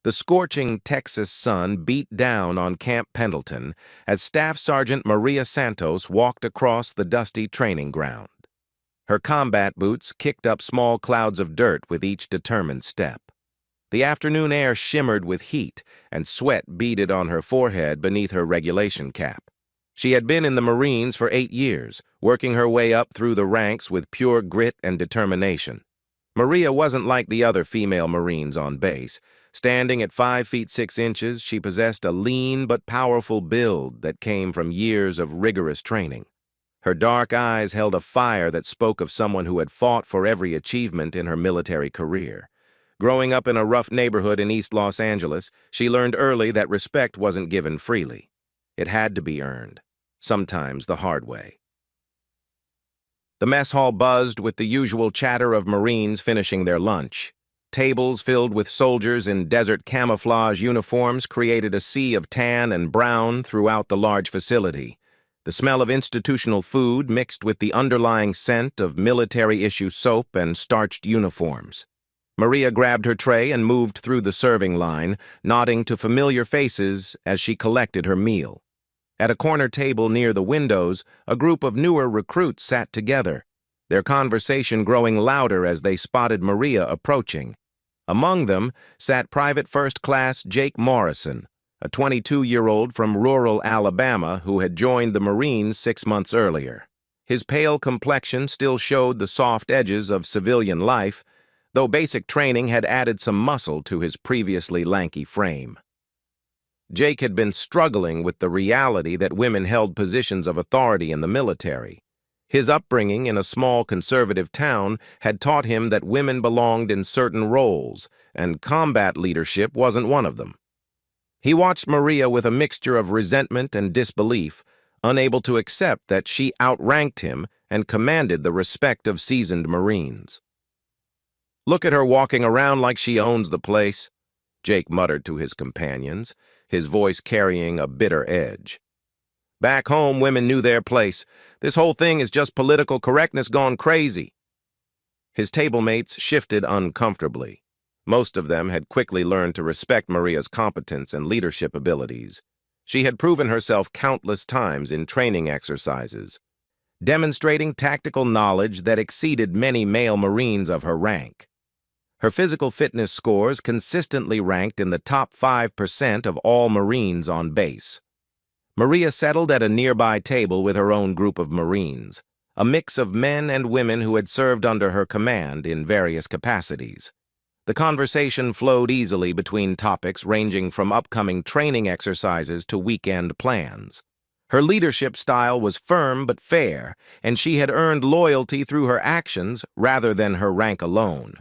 The scorching Texas sun beat down on Camp Pendleton as Staff Sergeant Maria Santos walked across the dusty training ground. Her combat boots kicked up small clouds of dirt with each determined step. The afternoon air shimmered with heat, and sweat beaded on her forehead beneath her regulation cap. She had been in the Marines for 8 years, working her way up through the ranks with pure grit and determination. Maria wasn't like the other female Marines on base. Standing at 5 feet 6 inches, she possessed a lean but powerful build that came from years of rigorous training. Her dark eyes held a fire that spoke of someone who had fought for every achievement in her military career. Growing up in a rough neighborhood in East Los Angeles, she learned early that respect wasn't given freely. It had to be earned, sometimes the hard way. The mess hall buzzed with the usual chatter of Marines finishing their lunch. Tables filled with soldiers in desert camouflage uniforms created a sea of tan and brown throughout the large facility. The smell of institutional food mixed with the underlying scent of military-issue soap and starched uniforms. Maria grabbed her tray and moved through the serving line, nodding to familiar faces as she collected her meal. At a corner table near the windows, a group of newer recruits sat together, their conversation growing louder as they spotted Maria approaching. Among them sat Private First Class Jake Morrison, a 22-year-old from rural Alabama who had joined the Marines 6 months earlier. His pale complexion still showed the soft edges of civilian life, though basic training had added some muscle to his previously lanky frame. Jake had been struggling with the reality that women held positions of authority in the military. His upbringing in a small conservative town had taught him that women belonged in certain roles, and combat leadership wasn't one of them. He watched Maria with a mixture of resentment and disbelief, unable to accept that she outranked him and commanded the respect of seasoned Marines. "Look at her walking around like she owns the place," Jake muttered to his companions, his voice carrying a bitter edge. "Back home, women knew their place. This whole thing is just political correctness gone crazy." His tablemates shifted uncomfortably. Most of them had quickly learned to respect Maria's competence and leadership abilities. She had proven herself countless times in training exercises, demonstrating tactical knowledge that exceeded many male Marines of her rank. Her physical fitness scores consistently ranked in the top 5% of all Marines on base. Maria settled at a nearby table with her own group of Marines, a mix of men and women who had served under her command in various capacities. The conversation flowed easily between topics ranging from upcoming training exercises to weekend plans. Her leadership style was firm but fair, and she had earned loyalty through her actions rather than her rank alone.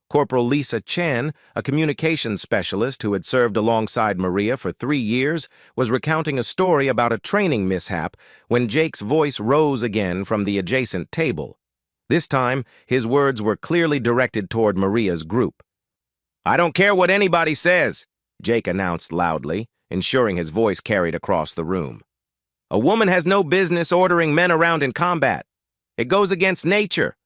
Corporal Lisa Chen, a communications specialist who had served alongside Maria for 3 years, was recounting a story about a training mishap when Jake's voice rose again from the adjacent table. This time, his words were clearly directed toward Maria's group. "I don't care what anybody says," Jake announced loudly, ensuring his voice carried across the room. "A woman has no business ordering men around in combat. It goes against nature.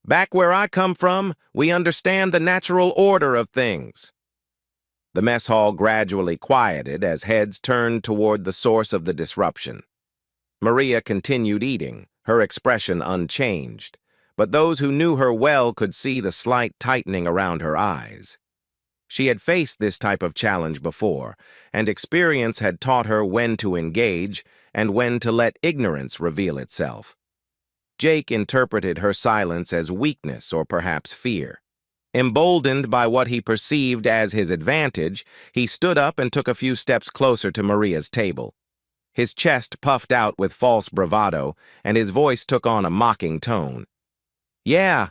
Back where I come from, we understand the natural order of things." The mess hall gradually quieted as heads turned toward the source of the disruption. Maria continued eating, her expression unchanged, but those who knew her well could see the slight tightening around her eyes. She had faced this type of challenge before, and experience had taught her when to engage and when to let ignorance reveal itself. Jake interpreted her silence as weakness or perhaps fear. Emboldened by what he perceived as his advantage, he stood up and took a few steps closer to Maria's table. His chest puffed out with false bravado, and his voice took on a mocking tone. "Yeah,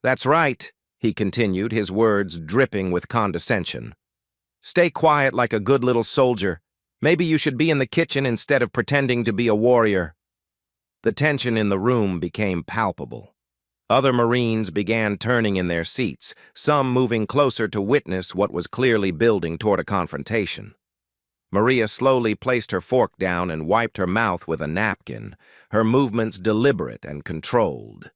that's right," he continued, his words dripping with condescension. "Stay quiet like a good little soldier. Maybe you should be in the kitchen instead of pretending to be a warrior." The tension in the room became palpable. Other Marines began turning in their seats, some moving closer to witness what was clearly building toward a confrontation. Maria slowly placed her fork down and wiped her mouth with a napkin, her movements deliberate and controlled.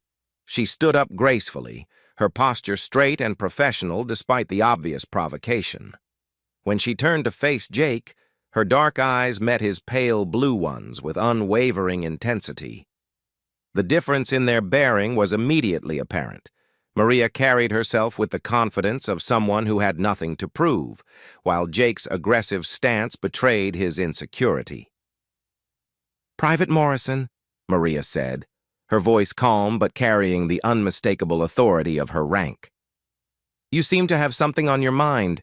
She stood up gracefully, her posture straight and professional despite the obvious provocation. When she turned to face Jake, her dark eyes met his pale blue ones with unwavering intensity. The difference in their bearing was immediately apparent. Maria carried herself with the confidence of someone who had nothing to prove, while Jake's aggressive stance betrayed his insecurity. "Private Morrison," Maria said, her voice calm but carrying the unmistakable authority of her rank. "You seem to have something on your mind.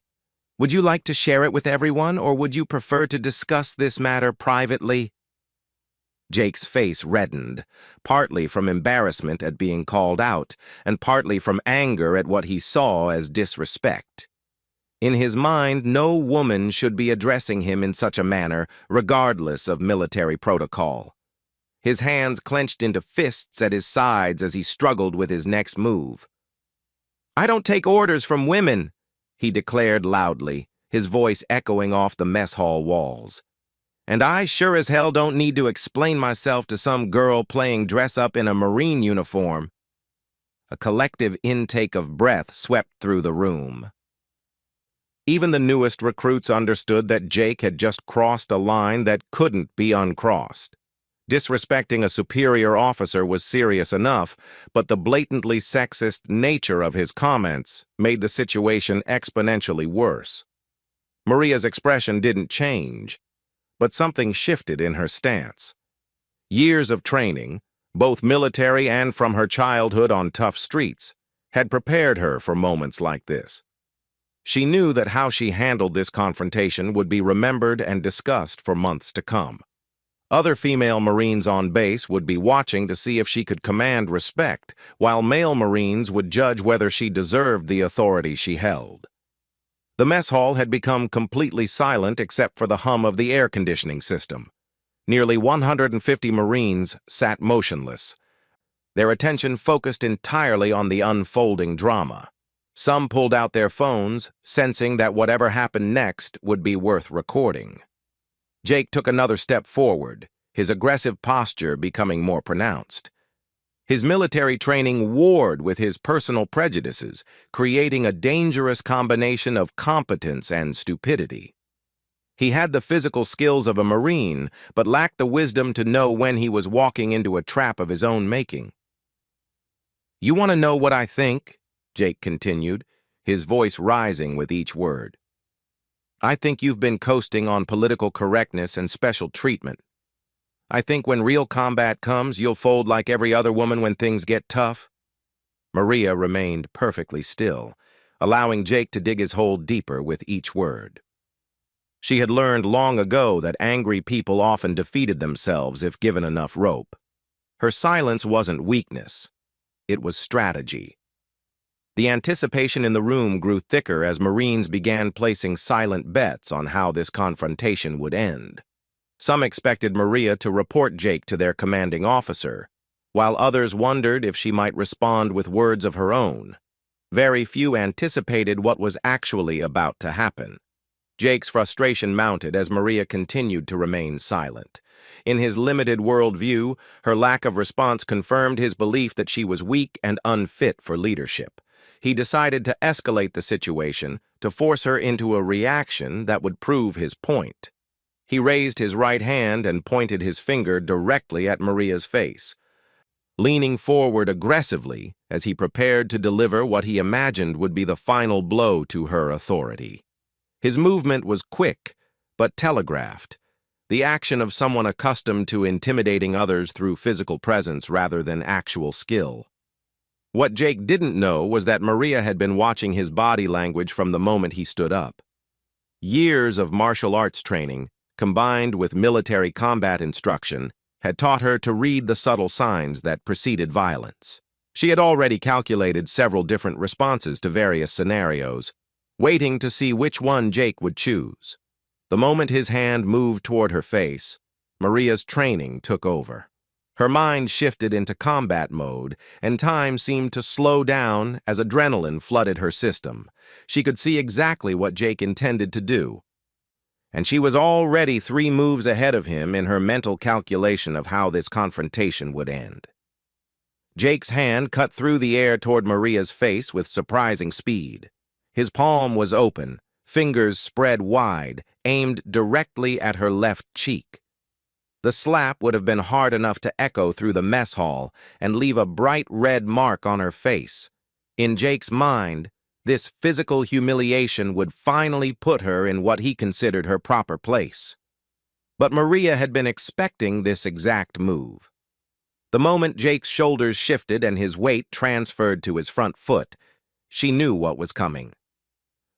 Would you like to share it with everyone, or would you prefer to discuss this matter privately?" Jake's face reddened, partly from embarrassment at being called out, and partly from anger at what he saw as disrespect. In his mind, no woman should be addressing him in such a manner, regardless of military protocol. His hands clenched into fists at his sides as he struggled with his next move. "I don't take orders from women," he declared loudly, his voice echoing off the mess hall walls. "And I sure as hell don't need to explain myself to some girl playing dress-up in a Marine uniform." A collective intake of breath swept through the room. Even the newest recruits understood that Jake had just crossed a line that couldn't be uncrossed. Disrespecting a superior officer was serious enough, but the blatantly sexist nature of his comments made the situation exponentially worse. Maria's expression didn't change, but something shifted in her stance. Years of training, both military and from her childhood on tough streets, had prepared her for moments like this. She knew that how she handled this confrontation would be remembered and discussed for months to come. Other female Marines on base would be watching to see if she could command respect, while male Marines would judge whether she deserved the authority she held. The mess hall had become completely silent except for the hum of the air conditioning system. Nearly 150 Marines sat motionless, their attention focused entirely on the unfolding drama. Some pulled out their phones, sensing that whatever happened next would be worth recording. Jake took another step forward, his aggressive posture becoming more pronounced. His military training warred with his personal prejudices, creating a dangerous combination of competence and stupidity. He had the physical skills of a Marine, but lacked the wisdom to know when he was walking into a trap of his own making. "You want to know what I think?" Jake continued, his voice rising with each word. "I think you've been coasting on political correctness and special treatment. I think when real combat comes, you'll fold like every other woman when things get tough." Maria remained perfectly still, allowing Jake to dig his hole deeper with each word. She had learned long ago that angry people often defeated themselves if given enough rope. Her silence wasn't weakness. It was strategy. The anticipation in the room grew thicker as Marines began placing silent bets on how this confrontation would end. Some expected Maria to report Jake to their commanding officer, while others wondered if she might respond with words of her own. Very few anticipated what was actually about to happen. Jake's frustration mounted as Maria continued to remain silent. In his limited worldview, her lack of response confirmed his belief that she was weak and unfit for leadership. He decided to escalate the situation to force her into a reaction that would prove his point. He raised his right hand and pointed his finger directly at Maria's face, leaning forward aggressively as he prepared to deliver what he imagined would be the final blow to her authority. His movement was quick, but telegraphed, the action of someone accustomed to intimidating others through physical presence rather than actual skill. What Jake didn't know was that Maria had been watching his body language from the moment he stood up. Years of martial arts training, combined with military combat instruction, had taught her to read the subtle signs that preceded violence. She had already calculated several different responses to various scenarios, waiting to see which one Jake would choose. The moment his hand moved toward her face, Maria's training took over. Her mind shifted into combat mode, and time seemed to slow down as adrenaline flooded her system. She could see exactly what Jake intended to do, and she was already 3 moves ahead of him in her mental calculation of how this confrontation would end. Jake's hand cut through the air toward Maria's face with surprising speed. His palm was open, fingers spread wide, aimed directly at her left cheek. The slap would have been hard enough to echo through the mess hall and leave a bright red mark on her face. In Jake's mind, this physical humiliation would finally put her in what he considered her proper place. But Maria had been expecting this exact move. The moment Jake's shoulders shifted and his weight transferred to his front foot, she knew what was coming.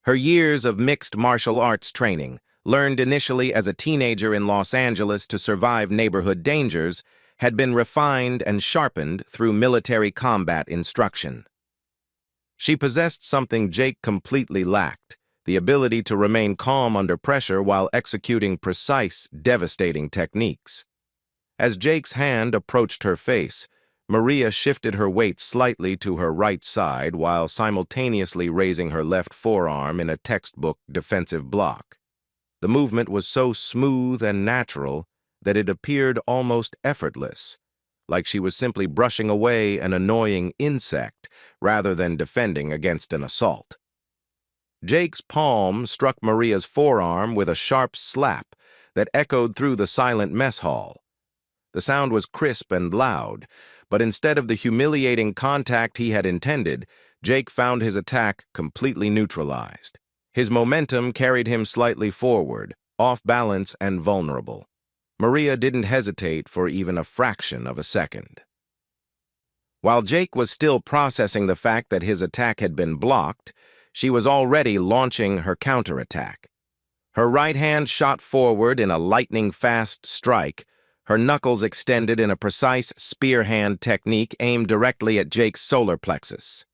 Her years of mixed martial arts training, learned initially as a teenager in Los Angeles to survive neighborhood dangers, had been refined and sharpened through military combat instruction. She possessed something Jake completely lacked, the ability to remain calm under pressure while executing precise, devastating techniques. As Jake's hand approached her face, Maria shifted her weight slightly to her right side while simultaneously raising her left forearm in a textbook defensive block. The movement was so smooth and natural that it appeared almost effortless, like she was simply brushing away an annoying insect rather than defending against an assault. Jake's palm struck Maria's forearm with a sharp slap that echoed through the silent mess hall. The sound was crisp and loud, but instead of the humiliating contact he had intended, Jake found his attack completely neutralized. His momentum carried him slightly forward, off balance and vulnerable. Maria didn't hesitate for even a fraction of a second. While Jake was still processing the fact that his attack had been blocked, she was already launching her counterattack. Her right hand shot forward in a lightning-fast strike, her knuckles extended in a precise spear hand technique aimed directly at Jake's solar plexus.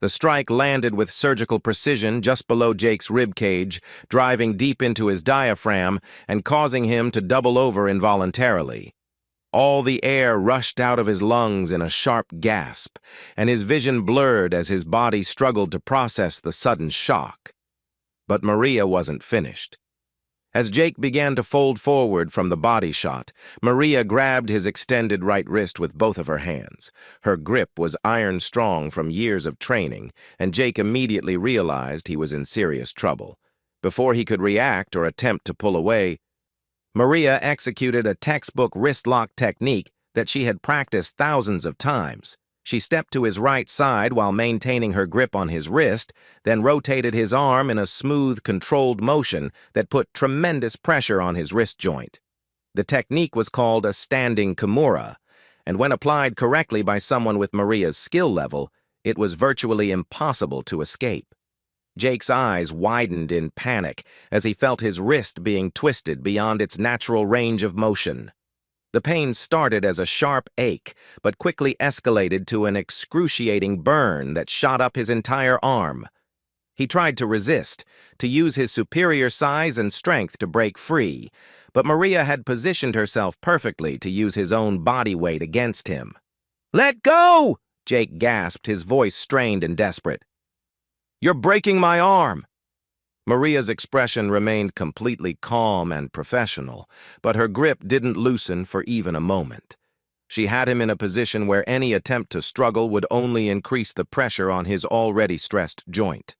The strike landed with surgical precision just below Jake's rib cage, driving deep into his diaphragm and causing him to double over involuntarily. All the air rushed out of his lungs in a sharp gasp, and his vision blurred as his body struggled to process the sudden shock. But Maria wasn't finished. As Jake began to fold forward from the body shot, Maria grabbed his extended right wrist with both of her hands. Her grip was iron-strong from years of training, and Jake immediately realized he was in serious trouble. Before he could react or attempt to pull away, Maria executed a textbook wrist-lock technique that she had practiced thousands of times. She stepped to his right side while maintaining her grip on his wrist, then rotated his arm in a smooth, controlled motion that put tremendous pressure on his wrist joint. The technique was called a standing kimura, and when applied correctly by someone with Maria's skill level, it was virtually impossible to escape. Jake's eyes widened in panic as he felt his wrist being twisted beyond its natural range of motion. The pain started as a sharp ache, but quickly escalated to an excruciating burn that shot up his entire arm. He tried to resist, to use his superior size and strength to break free, but Maria had positioned herself perfectly to use his own body weight against him. "Let go!" Jake gasped, his voice strained and desperate. "You're breaking my arm!" Maria's expression remained completely calm and professional, but her grip didn't loosen for even a moment. She had him in a position where any attempt to struggle would only increase the pressure on his already stressed joint.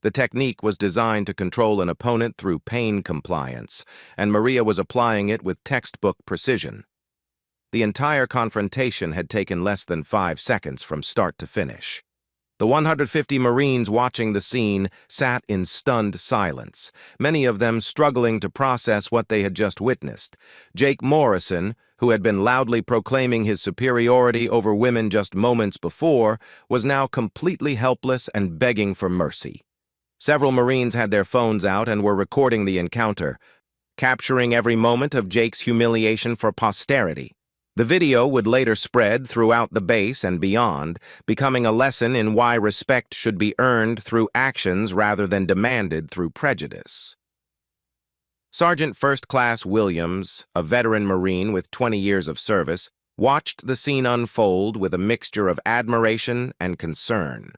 The technique was designed to control an opponent through pain compliance, and Maria was applying it with textbook precision. The entire confrontation had taken less than 5 seconds from start to finish. The 150 Marines watching the scene sat in stunned silence, many of them struggling to process what they had just witnessed. Jake Morrison, who had been loudly proclaiming his superiority over women just moments before, was now completely helpless and begging for mercy. Several Marines had their phones out and were recording the encounter, capturing every moment of Jake's humiliation for posterity. The video would later spread throughout the base and beyond, becoming a lesson in why respect should be earned through actions rather than demanded through prejudice. Sergeant First Class Williams, a veteran Marine with 20 years of service, watched the scene unfold with a mixture of admiration and concern.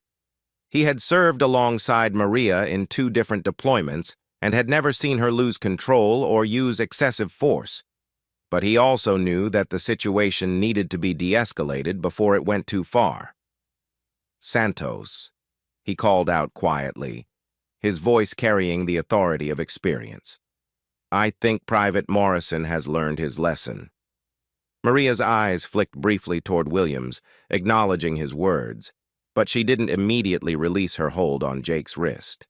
He had served alongside Maria in 2 different deployments and had never seen her lose control or use excessive force. But he also knew that the situation needed to be de-escalated before it went too far. "Santos," he called out quietly. his voice carrying the authority of experience. "I think Private Morrison has learned his lesson." Maria's eyes flicked briefly toward Williams, acknowledging his words, but she didn't immediately release her hold on Jake's wrist.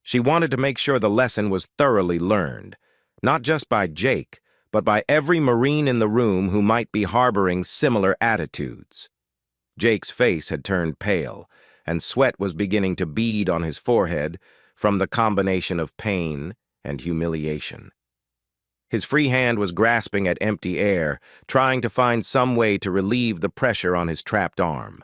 She wanted to make sure the lesson was thoroughly learned, not just by Jake, but by every Marine in the room who might be harboring similar attitudes. Jake's face had turned pale, and sweat was beginning to bead on his forehead from the combination of pain and humiliation. His free hand was grasping at empty air, trying to find some way to relieve the pressure on his trapped arm.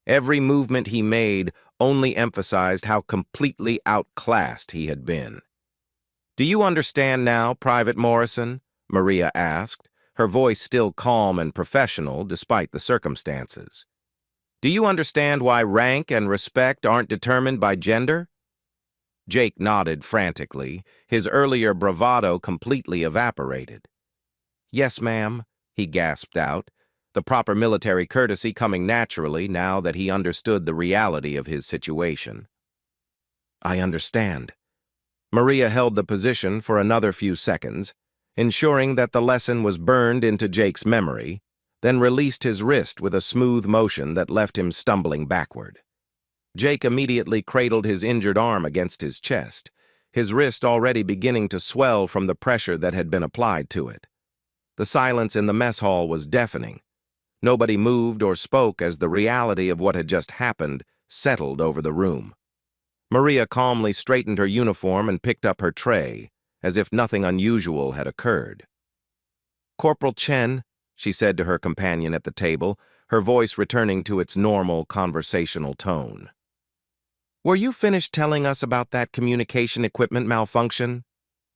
Every movement he made only emphasized how completely outclassed he had been. "Do you understand now, Private Morrison?" Maria asked, her voice still calm and professional despite the circumstances. "Do you understand why rank and respect aren't determined by gender?" Jake nodded frantically, his earlier bravado completely evaporated. "Yes, ma'am," he gasped out, the proper military courtesy coming naturally now that he understood the reality of his situation. "I understand." Maria held the position for another few seconds, ensuring that the lesson was burned into Jake's memory, then released his wrist with a smooth motion that left him stumbling backward. Jake immediately cradled his injured arm against his chest, his wrist already beginning to swell from the pressure that had been applied to it. The silence in the mess hall was deafening. Nobody moved or spoke as the reality of what had just happened settled over the room. Maria calmly straightened her uniform and picked up her tray, as if nothing unusual had occurred. "Corporal Chen," she said to her companion at the table, her voice returning to its normal conversational tone. "Were you finished telling us about that communication equipment malfunction?"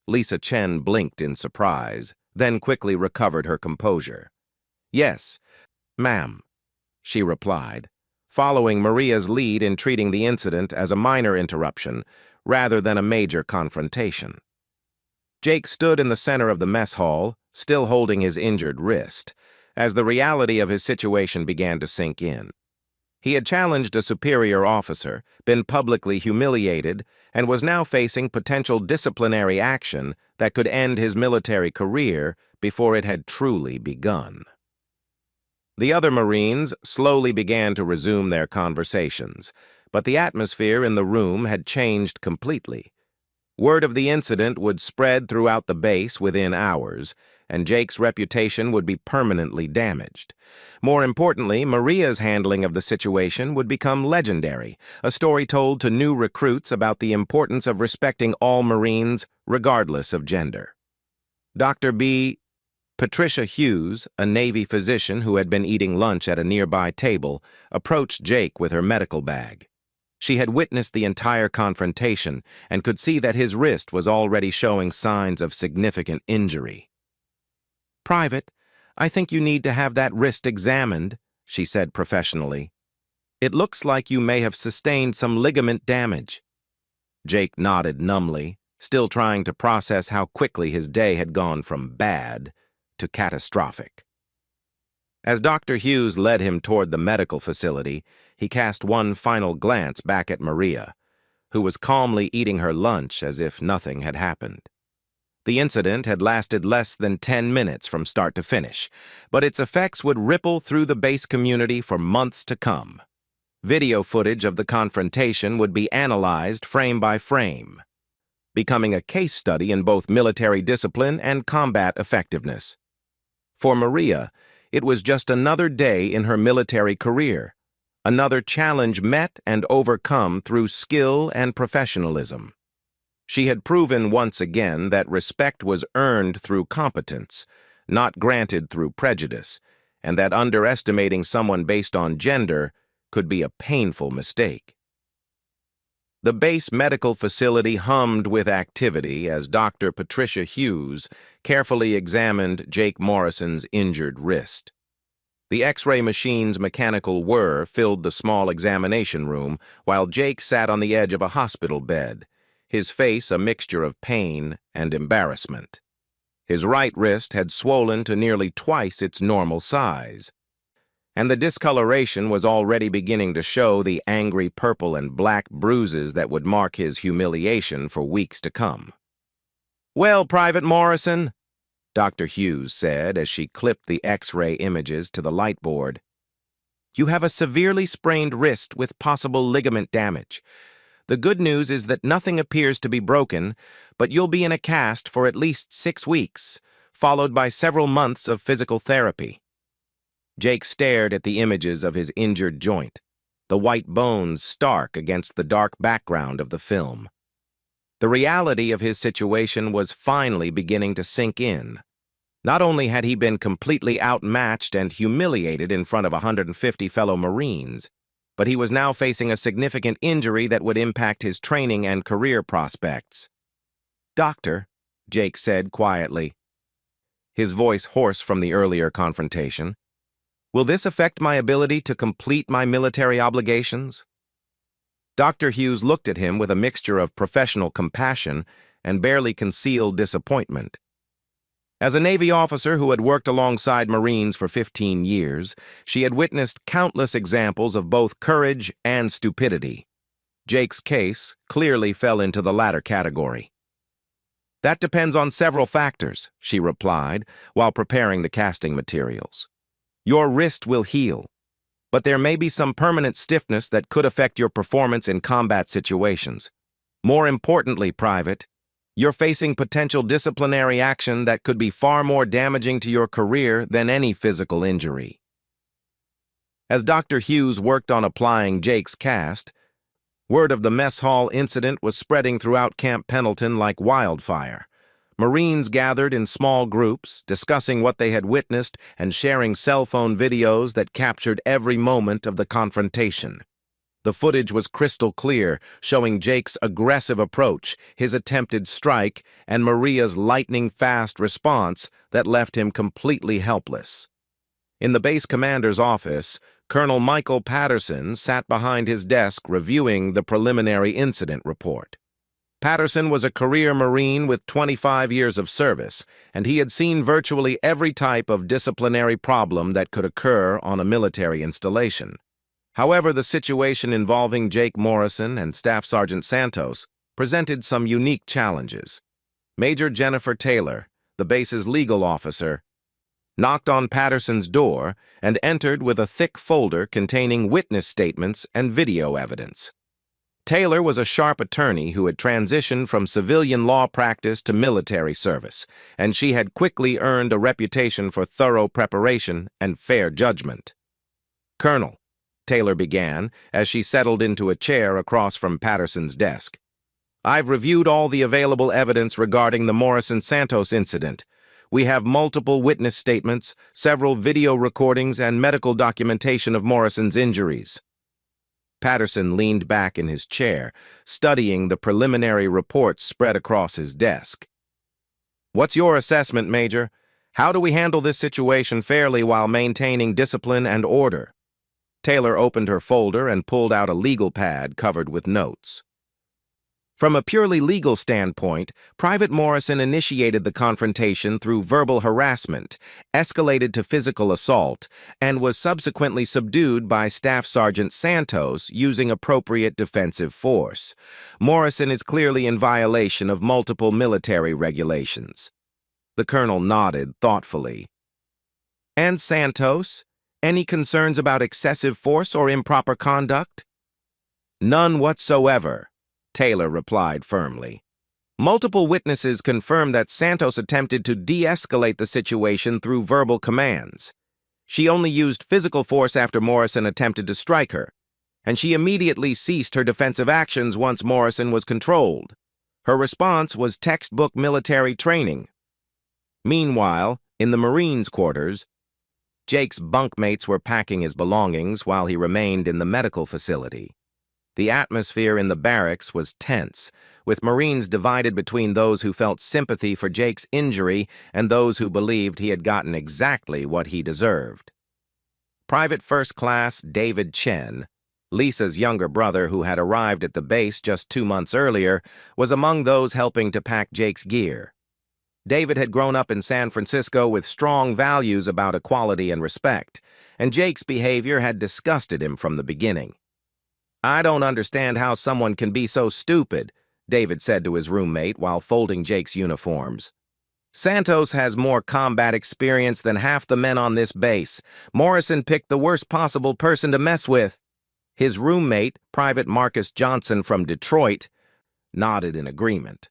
Lisa Chen blinked in surprise, then quickly recovered her composure. "Yes, ma'am," she replied, following Maria's lead in treating the incident as a minor interruption rather than a major confrontation. Jake stood in the center of the mess hall, still holding his injured wrist, as the reality of his situation began to sink in. He had challenged a superior officer, been publicly humiliated, and was now facing potential disciplinary action that could end his military career before it had truly begun. The other Marines slowly began to resume their conversations, but the atmosphere in the room had changed completely. Word of the incident would spread throughout the base within hours, and Jake's reputation would be permanently damaged. More importantly, Maria's handling of the situation would become legendary, a story told to new recruits about the importance of respecting all Marines, regardless of gender. Dr. B. Patricia Hughes, a Navy physician who had been eating lunch at a nearby table, approached Jake with her medical bag. She had witnessed the entire confrontation and could see that his wrist was already showing signs of significant injury. "Private, I think you need to have that wrist examined," she said professionally. "It looks like you may have sustained some ligament damage." Jake nodded numbly, still trying to process how quickly his day had gone from bad to catastrophic. As Dr. Hughes led him toward the medical facility, he cast one final glance back at Maria, who was calmly eating her lunch as if nothing had happened. The incident had lasted less than 10 minutes from start to finish, but its effects would ripple through the base community for months to come. Video footage of the confrontation would be analyzed frame by frame, becoming a case study in both military discipline and combat effectiveness. For Maria, it was just another day in her military career, another challenge met and overcome through skill and professionalism. She had proven once again that respect was earned through competence, not granted through prejudice, and that underestimating someone based on gender could be a painful mistake. The base medical facility hummed with activity as Dr. Patricia Hughes carefully examined Jake Morrison's injured wrist. The X-ray machine's mechanical whir filled the small examination room while Jake sat on the edge of a hospital bed, his face a mixture of pain and embarrassment. His right wrist had swollen to nearly twice its normal size, and the discoloration was already beginning to show the angry purple and black bruises that would mark his humiliation for weeks to come. "Well, Private Morrison," Dr. Hughes said as she clipped the X-ray images to the light board, "you have a severely sprained wrist with possible ligament damage. The good news is that nothing appears to be broken, but you'll be in a cast for at least 6 weeks, followed by several months of physical therapy." Jake stared at the images of his injured joint, the white bones stark against the dark background of the film. The reality of his situation was finally beginning to sink in. Not only had he been completely outmatched and humiliated in front of 150 fellow Marines, but he was now facing a significant injury that would impact his training and career prospects. "Doctor," Jake said quietly, his voice hoarse from the earlier confrontation, "will this affect my ability to complete my military obligations?" Dr. Hughes looked at him with a mixture of professional compassion and barely concealed disappointment. As a Navy officer who had worked alongside Marines for 15 years, she had witnessed countless examples of both courage and stupidity. Jake's case clearly fell into the latter category. "That depends on several factors," she replied, while preparing the casting materials. "Your wrist will heal, but there may be some permanent stiffness that could affect your performance in combat situations. More importantly, Private, you're facing potential disciplinary action that could be far more damaging to your career than any physical injury." As Dr. Hughes worked on applying Jake's cast, word of the mess hall incident was spreading throughout Camp Pendleton like wildfire. Marines gathered in small groups, discussing what they had witnessed and sharing cell phone videos that captured every moment of the confrontation. The footage was crystal clear, showing Jake's aggressive approach, his attempted strike, and Maria's lightning-fast response that left him completely helpless. In the base commander's office, Colonel Michael Patterson sat behind his desk reviewing the preliminary incident report. Patterson was a career Marine with 25 years of service, and he had seen virtually every type of disciplinary problem that could occur on a military installation. However, the situation involving Jake Morrison and Staff Sergeant Santos presented some unique challenges. Major Jennifer Taylor, the base's legal officer, knocked on Patterson's door and entered with a thick folder containing witness statements and video evidence. Taylor was a sharp attorney who had transitioned from civilian law practice to military service, and she had quickly earned a reputation for thorough preparation and fair judgment. "Colonel," Taylor began as she settled into a chair across from Patterson's desk, "I've reviewed all the available evidence regarding the Morrison-Santos incident. We have multiple witness statements, several video recordings, and medical documentation of Morrison's injuries." Patterson leaned back in his chair, studying the preliminary reports spread across his desk. "What's your assessment, Major? How do we handle this situation fairly while maintaining discipline and order?" Taylor opened her folder and pulled out a legal pad covered with notes. From a purely legal standpoint, Private Morrison initiated the confrontation through verbal harassment, escalated to physical assault, and was subsequently subdued by Staff Sergeant Santos using appropriate defensive force. Morrison is clearly in violation of multiple military regulations. The colonel nodded thoughtfully. "And Santos? Any concerns about excessive force or improper conduct?" "None whatsoever," Taylor replied firmly. "Multiple witnesses confirmed that Santos attempted to de-escalate the situation through verbal commands. She only used physical force after Morrison attempted to strike her, and she immediately ceased her defensive actions once Morrison was controlled. Her response was textbook military training." Meanwhile, in the Marines' quarters, Jake's bunkmates were packing his belongings while he remained in the medical facility. The atmosphere in the barracks was tense, with Marines divided between those who felt sympathy for Jake's injury and those who believed he had gotten exactly what he deserved. Private First Class David Chen, Lisa's younger brother who had arrived at the base just 2 months earlier, was among those helping to pack Jake's gear. David had grown up in San Francisco with strong values about equality and respect, and Jake's behavior had disgusted him from the beginning. "I don't understand how someone can be so stupid," David said to his roommate while folding Jake's uniforms. "Santos has more combat experience than half the men on this base. Morrison picked the worst possible person to mess with." His roommate, Private Marcus Johnson from Detroit, nodded in agreement.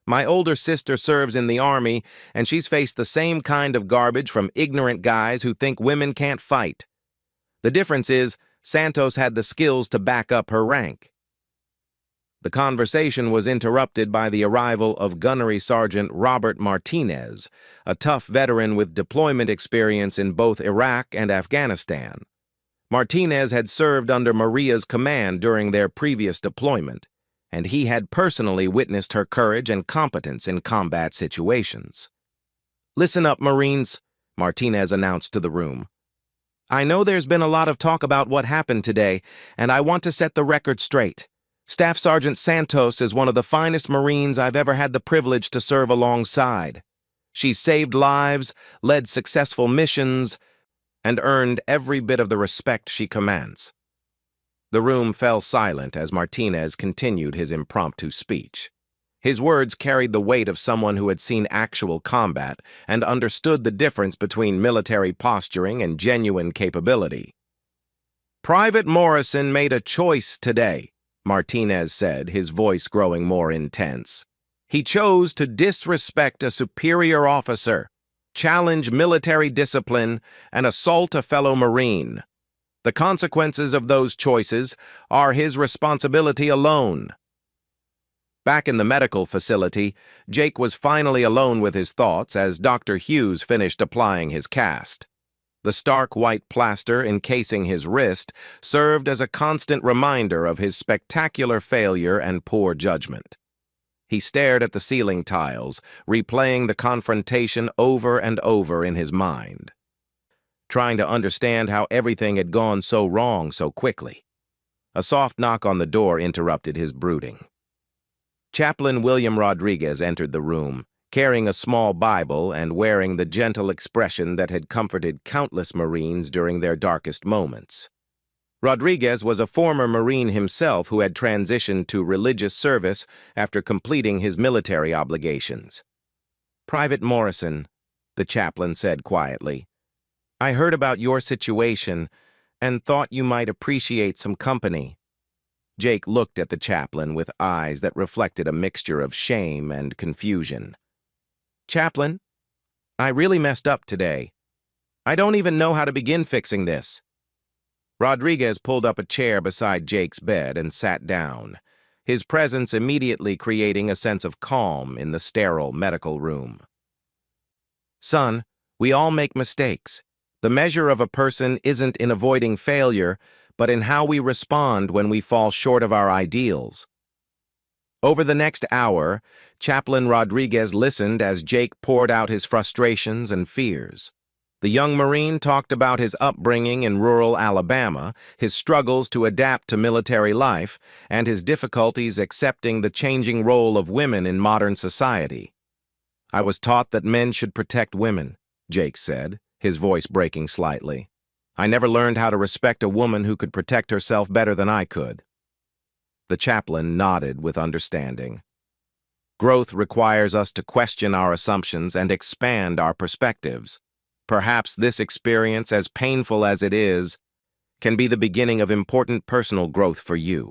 "My older sister serves in the Army, and she's faced the same kind of garbage from ignorant guys who think women can't fight. The difference is, Santos had the skills to back up her rank." The conversation was interrupted by the arrival of Gunnery Sergeant Robert Martinez, a tough veteran with deployment experience in both Iraq and Afghanistan. Martinez had served under Maria's command during their previous deployment, and he had personally witnessed her courage and competence in combat situations. "Listen up, Marines," Martinez announced to the room. "I know there's been a lot of talk about what happened today, and I want to set the record straight. Staff Sergeant Santos is one of the finest Marines I've ever had the privilege to serve alongside. She's saved lives, led successful missions, and earned every bit of the respect she commands." The room fell silent as Martinez continued his impromptu speech. His words carried the weight of someone who had seen actual combat and understood the difference between military posturing and genuine capability. "Private Morrison made a choice today," Martinez said, his voice growing more intense. "He chose to disrespect a superior officer, challenge military discipline, and assault a fellow Marine. The consequences of those choices are his responsibility alone." Back in the medical facility, Jake was finally alone with his thoughts as Dr. Hughes finished applying his cast. The stark white plaster encasing his wrist served as a constant reminder of his spectacular failure and poor judgment. He stared at the ceiling tiles, replaying the confrontation over and over in his mind, trying to understand how everything had gone so wrong so quickly. A soft knock on the door interrupted his brooding. Chaplain William Rodriguez entered the room, carrying a small Bible and wearing the gentle expression that had comforted countless Marines during their darkest moments. Rodriguez was a former Marine himself who had transitioned to religious service after completing his military obligations. "Private Morrison," the chaplain said quietly, "I heard about your situation and thought you might appreciate some company." Jake looked at the chaplain with eyes that reflected a mixture of shame and confusion. "Chaplain, I really messed up today. I don't even know how to begin fixing this." Rodriguez pulled up a chair beside Jake's bed and sat down, his presence immediately creating a sense of calm in the sterile medical room. "Son, we all make mistakes. The measure of a person isn't in avoiding failure, but in how we respond when we fall short of our ideals." Over the next hour, Chaplain Rodriguez listened as Jake poured out his frustrations and fears. The young Marine talked about his upbringing in rural Alabama, his struggles to adapt to military life, and his difficulties accepting the changing role of women in modern society. "I was taught that men should protect women," Jake said, his voice breaking slightly. "I never learned how to respect a woman who could protect herself better than I could." The chaplain nodded with understanding. "Growth requires us to question our assumptions and expand our perspectives. Perhaps this experience, as painful as it is, can be the beginning of important personal growth for you."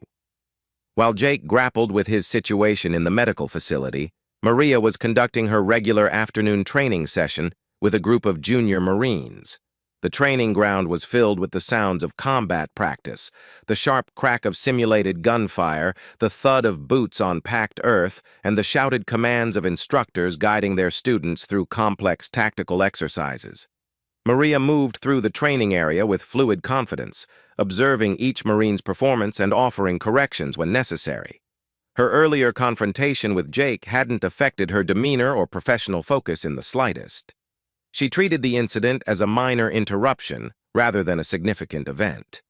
While Jake grappled with his situation in the medical facility, Maria was conducting her regular afternoon training session with a group of junior Marines. The training ground was filled with the sounds of combat practice, the sharp crack of simulated gunfire, the thud of boots on packed earth, and the shouted commands of instructors guiding their students through complex tactical exercises. Maria moved through the training area with fluid confidence, observing each Marine's performance and offering corrections when necessary. Her earlier confrontation with Jake hadn't affected her demeanor or professional focus in the slightest. She treated the incident as a minor interruption rather than a significant event.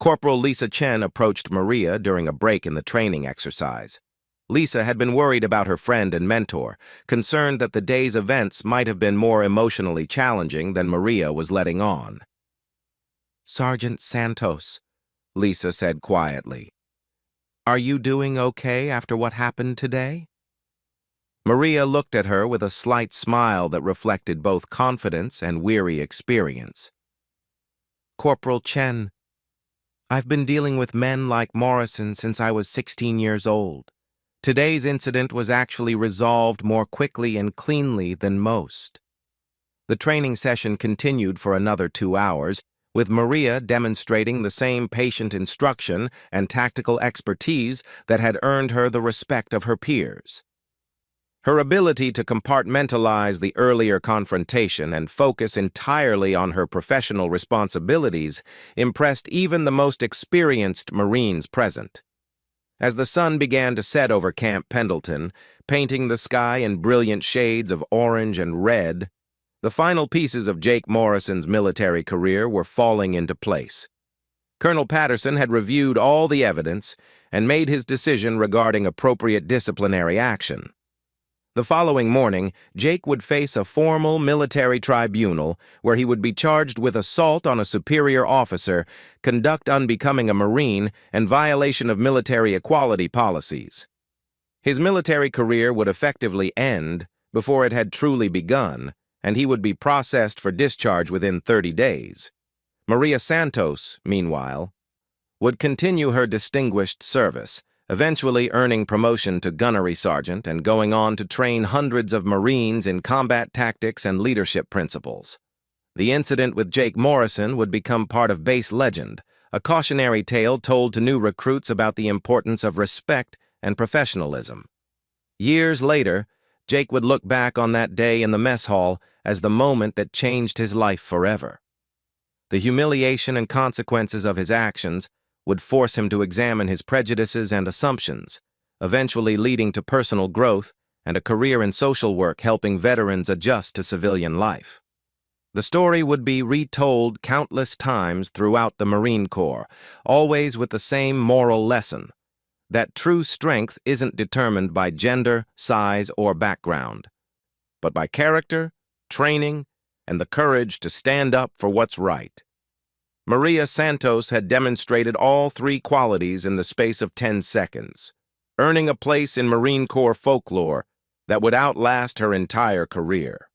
Corporal Lisa Chen approached Maria during a break in the training exercise. Lisa had been worried about her friend and mentor, concerned that the day's events might have been more emotionally challenging than Maria was letting on. "Sergeant Santos," Lisa said quietly. "Are you doing okay after what happened today?" Maria looked at her with a slight smile that reflected both confidence and weary experience. "Corporal Chen, I've been dealing with men like Morrison since I was 16 years old. Today's incident was actually resolved more quickly and cleanly than most." The training session continued for another 2 hours, with Maria demonstrating the same patient instruction and tactical expertise that had earned her the respect of her peers. Her ability to compartmentalize the earlier confrontation and focus entirely on her professional responsibilities impressed even the most experienced Marines present. As the sun began to set over Camp Pendleton, painting the sky in brilliant shades of orange and red, the final pieces of Jake Morrison's military career were falling into place. Colonel Patterson had reviewed all the evidence and made his decision regarding appropriate disciplinary action. The following morning, Jake would face a formal military tribunal where he would be charged with assault on a superior officer, conduct unbecoming a Marine, and violation of military equality policies. His military career would effectively end before it had truly begun, and he would be processed for discharge within 30 days. Maria Santos, meanwhile, would continue her distinguished service, eventually earning promotion to gunnery sergeant and going on to train hundreds of Marines in combat tactics and leadership principles. The incident with Jake Morrison would become part of base legend, a cautionary tale told to new recruits about the importance of respect and professionalism. Years later, Jake would look back on that day in the mess hall as the moment that changed his life forever. The humiliation and consequences of his actions would force him to examine his prejudices and assumptions, eventually leading to personal growth and a career in social work helping veterans adjust to civilian life. The story would be retold countless times throughout the Marine Corps, always with the same moral lesson: that true strength isn't determined by gender, size, or background, but by character, training, and the courage to stand up for what's right. Maria Santos had demonstrated all three qualities in the space of 10 seconds, earning a place in Marine Corps folklore that would outlast her entire career.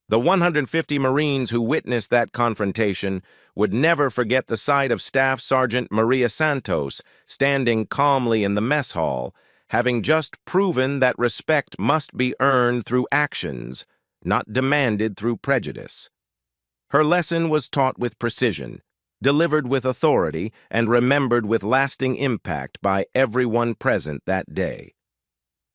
The 150 Marines who witnessed that confrontation would never forget the sight of Staff Sergeant Maria Santos standing calmly in the mess hall, having just proven that respect must be earned through actions, not demanded through prejudice. Her lesson was taught with precision, delivered with authority, and remembered with lasting impact by everyone present that day.